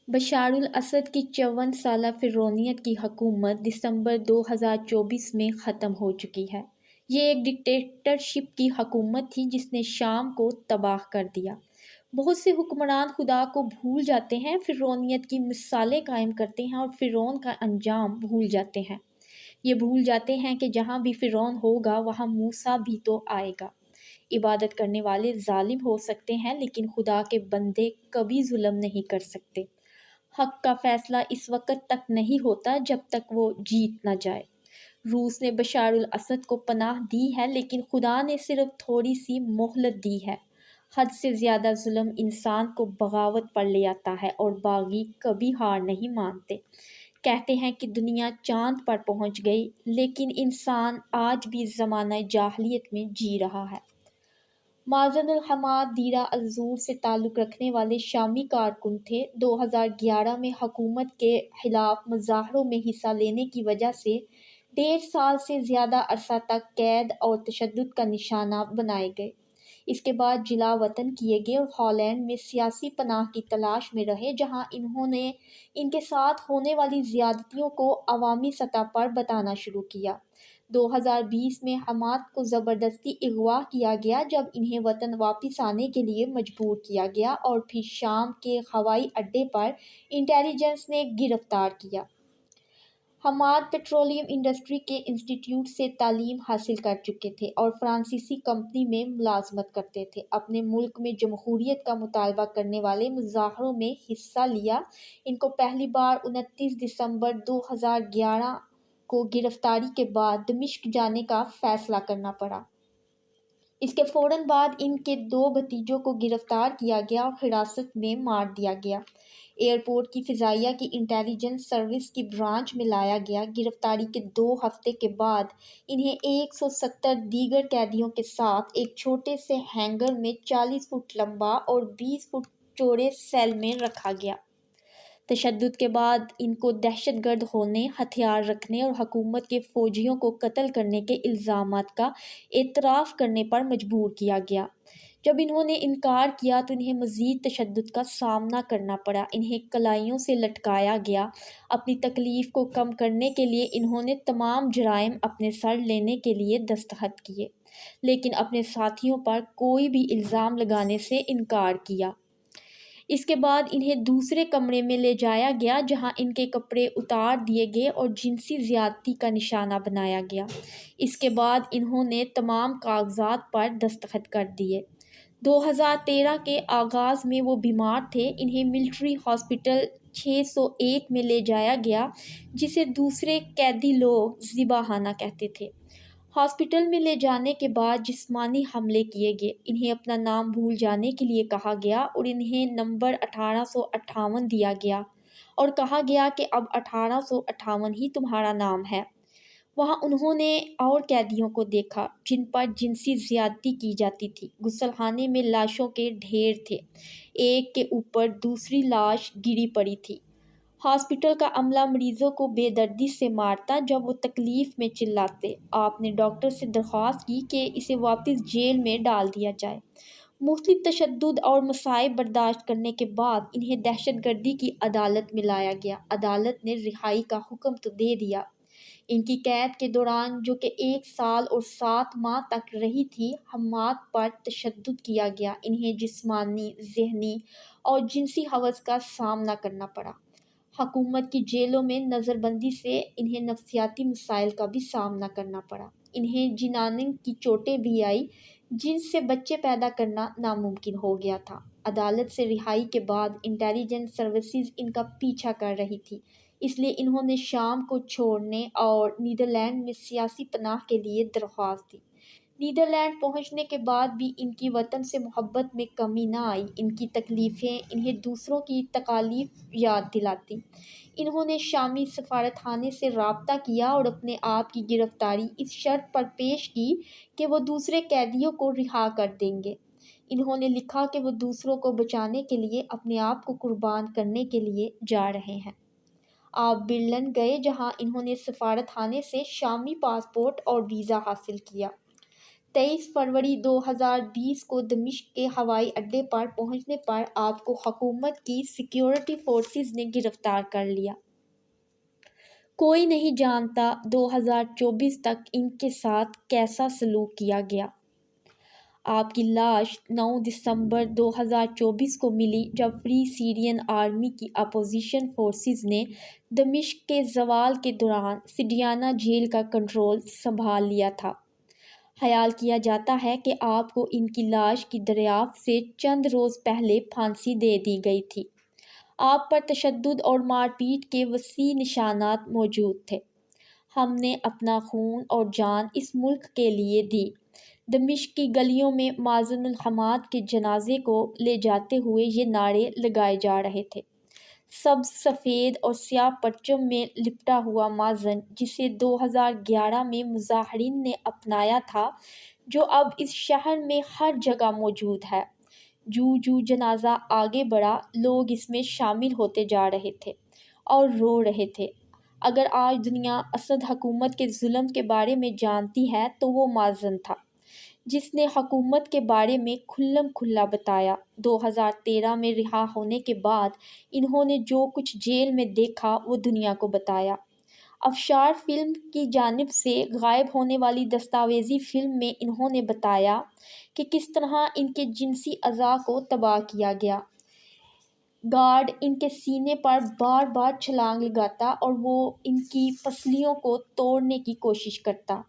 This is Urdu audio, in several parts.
بشار الاسد کی 54 سالہ فرعونیت کی حکومت دسمبر 2024 میں ختم ہو چکی ہے۔ یہ ایک ڈکٹیٹرشپ کی حکومت تھی جس نے شام کو تباہ کر دیا۔ بہت سے حکمران خدا کو بھول جاتے ہیں، فرعونیت کی مثالیں قائم کرتے ہیں اور فرعون کا انجام بھول جاتے ہیں۔ یہ بھول جاتے ہیں کہ جہاں بھی فرعون ہوگا وہاں موسیٰ بھی تو آئے گا۔ عبادت کرنے والے ظالم ہو سکتے ہیں لیکن خدا کے بندے کبھی ظلم نہیں کر سکتے۔ حق کا فیصلہ اس وقت تک نہیں ہوتا جب تک وہ جیت نہ جائے۔ روس نے بشار الاسد کو پناہ دی ہے لیکن خدا نے صرف تھوڑی سی مہلت دی ہے۔ حد سے زیادہ ظلم انسان کو بغاوت پر لے آتا ہے اور باغی کبھی ہار نہیں مانتے۔ کہتے ہیں کہ دنیا چاند پر پہنچ گئی لیکن انسان آج بھی زمانہ جاہلیت میں جی رہا ہے۔ مازن الحماد دیرہ الزور سے تعلق رکھنے والے شامی کارکن تھے۔ 2011 میں حکومت کے خلاف مظاہروں میں حصہ لینے کی وجہ سے 1.5 سال سے زیادہ عرصہ تک قید اور تشدد کا نشانہ بنائے گئے۔ اس کے بعد جلا وطن کیے گئے اور ہالینڈ میں سیاسی پناہ کی تلاش میں رہے جہاں انہوں نے ان کے ساتھ ہونے والی زیادتیوں کو عوامی سطح پر بتانا شروع کیا۔ 2020 میں حماد کو زبردستی اغوا کیا گیا جب انہیں وطن واپس آنے کے لیے مجبور کیا گیا اور پھر شام کے ہوائی اڈے پر انٹیلی جنس نے گرفتار کیا۔ حماد پیٹرولیم انڈسٹری کے انسٹی ٹیوٹ سے تعلیم حاصل کر چکے تھے اور فرانسیسی کمپنی میں ملازمت کرتے تھے۔ اپنے ملک میں جمہوریت کا مطالبہ کرنے والے مظاہروں میں حصہ لیا۔ ان کو پہلی بار 29 دسمبر 2011 کو گرفتاری کے بعد دمشق جانے کا فیصلہ کرنا پڑا۔ اس کے فوراً بعد ان کے 2 بھتیجوں کو گرفتار کیا گیا اور حراست میں مار دیا گیا۔ ایئرپورٹ کی فضائیہ کی انٹیلی جنس سروس کی برانچ میں لایا گیا۔ گرفتاری کے 2 ہفتے کے بعد انہیں 170 دیگر قیدیوں کے ساتھ ایک چھوٹے سے ہینگر میں 40 فٹ لمبا اور 20 فٹ چوڑے سیل میں رکھا گیا۔ تشدد کے بعد ان کو دہشت گرد ہونے، ہتھیار رکھنے اور حکومت کے فوجیوں کو قتل کرنے کے الزامات کا اعتراف کرنے پر مجبور کیا گیا۔ جب انہوں نے انکار کیا تو انہیں مزید تشدد کا سامنا کرنا پڑا۔ انہیں کلائیوں سے لٹکایا گیا۔ اپنی تکلیف کو کم کرنے کے لیے انہوں نے تمام جرائم اپنے سر لینے کے لیے دستخط کیے لیکن اپنے ساتھیوں پر کوئی بھی الزام لگانے سے انکار کیا۔ اس کے بعد انہیں دوسرے کمرے میں لے جایا گیا جہاں ان کے کپڑے اتار دیے گئے اور جنسی زیادتی کا نشانہ بنایا گیا۔ اس کے بعد انہوں نے تمام کاغذات پر دستخط کر دیے۔ 2013 کے آغاز میں وہ بیمار تھے۔ انہیں ملٹری ہاسپٹل 601 میں لے جایا گیا جسے دوسرے قیدی لوگ ذبحانہ کہتے تھے۔ ہاسپٹل میں لے جانے کے بعد جسمانی حملے کیے گئے۔ انہیں اپنا نام بھول جانے کے لیے کہا گیا اور انہیں نمبر 1858 دیا گیا اور کہا گیا کہ اب 1858 ہی تمہارا نام ہے۔ وہاں انہوں نے اور قیدیوں کو دیکھا جن پر جنسی زیادتی کی جاتی تھی۔ غسل خانے میں لاشوں کے ڈھیر تھے، ایک کے اوپر دوسری لاش گری پڑی تھی۔ ہاسپٹل کا عملہ مریضوں کو بے دردی سے مارتا جب وہ تکلیف میں چلاتے۔ آپ نے ڈاکٹر سے درخواست کی کہ اسے واپس جیل میں ڈال دیا جائے۔ مختلف تشدد اور مصائب برداشت کرنے کے بعد انہیں دہشت گردی کی عدالت میں لایا گیا۔ عدالت نے رہائی کا حکم تو دے دیا۔ ان کی قید کے دوران جو کہ 1 سال اور 7 ماہ تک رہی تھی، حماد پر تشدد کیا گیا۔ انہیں جسمانی، ذہنی اور جنسی ہوس کا سامنا کرنا پڑا۔ حکومت کی جیلوں میں نظر بندی سے انہیں نفسیاتی مسائل کا بھی سامنا کرنا پڑا۔ انہیں جنانی کی چوٹیں بھی آئیں جن سے بچے پیدا کرنا ناممکن ہو گیا تھا۔ عدالت سے رہائی کے بعد انٹیلی جنس سروسز ان کا پیچھا کر رہی تھی، اس لیے انہوں نے شام کو چھوڑنے اور نیدرلینڈ میں سیاسی پناہ کے لیے درخواست دی۔ نیدرلینڈ پہنچنے کے بعد بھی ان کی وطن سے محبت میں کمی نہ آئی۔ ان کی تکلیفیں انہیں دوسروں کی تکالیف یاد دلاتیں۔ انہوں نے شامی سفارت خانے سے رابطہ کیا اور اپنے آپ کی گرفتاری اس شرط پر پیش کی کہ وہ دوسرے قیدیوں کو رہا کر دیں گے۔ انہوں نے لکھا کہ وہ دوسروں کو بچانے کے لیے اپنے آپ کو قربان کرنے کے لیے جا رہے ہیں۔ آپ برلن گئے جہاں انہوں نے سفارت خانے سے شامی پاسپورٹ اور ویزا حاصل کیا۔ 23 فروری 2020 کو دمشق کے ہوائی اڈے پر پہنچنے پر آپ کو حکومت کی سیکیورٹی فورسز نے گرفتار کر لیا۔ کوئی نہیں جانتا 2024 تک ان کے ساتھ کیسا سلوک کیا گیا۔ آپ کی لاش 9 دسمبر 2024 کو ملی جب فری سیرین آرمی کی اپوزیشن فورسز نے دمشق کے زوال کے دوران سڈیانہ جیل کا کنٹرول سنبھال لیا تھا۔ خیال کیا جاتا ہے کہ آپ کو ان کی لاش کی دریافت سے چند روز پہلے پھانسی دے دی گئی تھی۔ آپ پر تشدد اور مار پیٹ کے وسیع نشانات موجود تھے۔ ہم نے اپنا خون اور جان اس ملک کے لیے دی۔ دمشق کی گلیوں میں مازن الحماد کے جنازے کو لے جاتے ہوئے یہ نعرے لگائے جا رہے تھے۔ سبز، سفید اور سیاہ پرچم میں لپٹا ہوا مازن، جسے 2011 میں مظاہرین نے اپنایا تھا، جو اب اس شہر میں ہر جگہ موجود ہے۔ جو جنازہ آگے بڑھا، لوگ اس میں شامل ہوتے جا رہے تھے اور رو رہے تھے۔ اگر آج دنیا اسد حکومت کے ظلم کے بارے میں جانتی ہے تو وہ مازن تھا، جس نے حکومت کے بارے میں کھلم کھلا بتایا۔ 2013 میں رہا ہونے کے بعد انہوں نے جو کچھ جیل میں دیکھا وہ دنیا کو بتایا۔ افشار فلم کی جانب سے غائب ہونے والی دستاویزی فلم میں انہوں نے بتایا کہ کس طرح ان کے جنسی اعضاء کو تباہ کیا گیا۔ گارڈ ان کے سینے پر بار بار چھلانگ لگاتا اور وہ ان کی پسلیوں کو توڑنے کی کوشش کرتا۔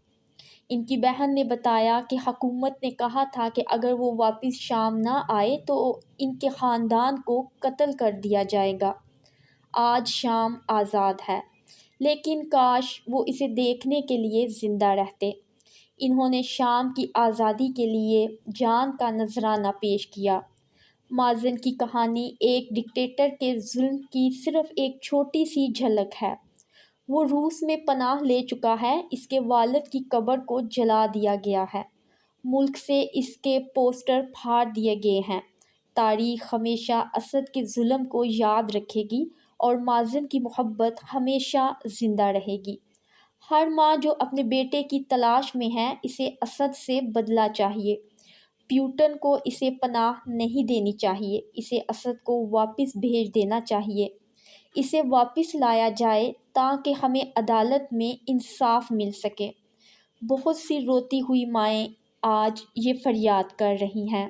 ان کی بہن نے بتایا کہ حکومت نے کہا تھا کہ اگر وہ واپس شام نہ آئے تو ان کے خاندان کو قتل کر دیا جائے گا۔ آج شام آزاد ہے، لیکن کاش وہ اسے دیکھنے کے لیے زندہ رہتے۔ انہوں نے شام کی آزادی کے لیے جان کا نذرانہ پیش کیا۔ مازن کی کہانی ایک ڈکٹیٹر کے ظلم کی صرف ایک چھوٹی سی جھلک ہے۔ وہ روس میں پناہ لے چکا ہے، اس کے والد کی قبر کو جلا دیا گیا ہے، ملک سے اس کے پوسٹر پھاڑ دیے گئے ہیں۔ تاریخ ہمیشہ اسد کے ظلم کو یاد رکھے گی اور مازن کی محبت ہمیشہ زندہ رہے گی۔ ہر ماں جو اپنے بیٹے کی تلاش میں ہے، اسے اسد سے بدلہ چاہیے۔ پیوٹن کو اسے پناہ نہیں دینی چاہیے، اسے اسد کو واپس بھیج دینا چاہیے۔ اسے واپس لایا جائے تاکہ ہمیں عدالت میں انصاف مل سکے۔ بہت سی روتی ہوئی مائیں آج یہ فریاد کر رہی ہیں۔